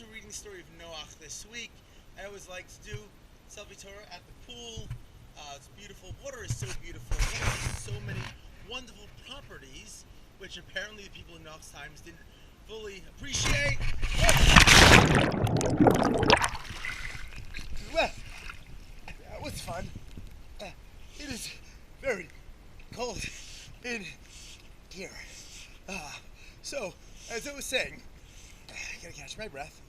also reading the story of Noach this week. I always like to do Selfie Torah at the pool. It's beautiful. Water is so beautiful. Water has so many wonderful properties, which apparently the people in Noach's times didn't fully appreciate. Well, that was fun. It is very cold in here. So, as I was saying, I gotta catch my breath.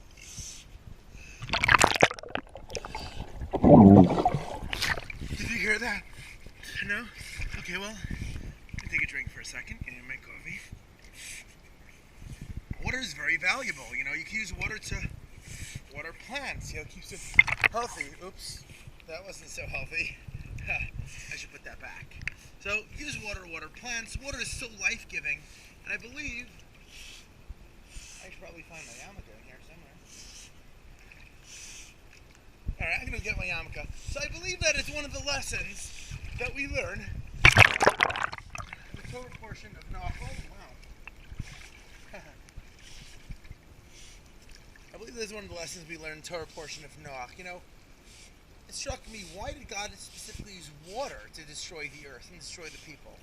Did you hear that? No? Okay, well, I'll take a drink for a second and my coffee. Water is very valuable. You know, you can use water to water plants. You know, it keeps it healthy. Oops, that wasn't so healthy. I should put that back. So, use water to water plants. Water is so life-giving, and I believe I should probably find my yarmulke in here somewhere. Alright, I'm going to get my yarmulke. So I believe that it's one of the lessons that we learn. The Torah portion of Noach. Oh, wow. I believe this is one of the lessons we learn in the Torah portion of Noach. You know, it struck me, why did God specifically use water to destroy the earth and destroy the people?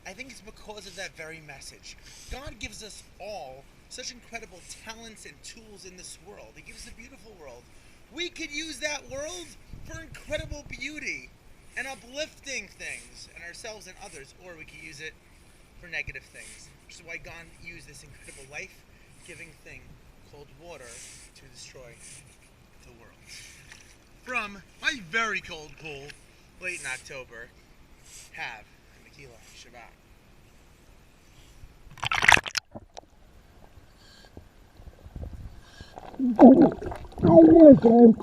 I think it's because of that very message. God gives us all such incredible talents and tools in this world. He gives us a beautiful world. We could use that world for incredible beauty and uplifting things in ourselves and others, or we could use it for negative things, which is why God used this incredible life-giving thing called water to destroy the world. From my very cold pool, late in October, have a Mekila Shabbat. Oh my God.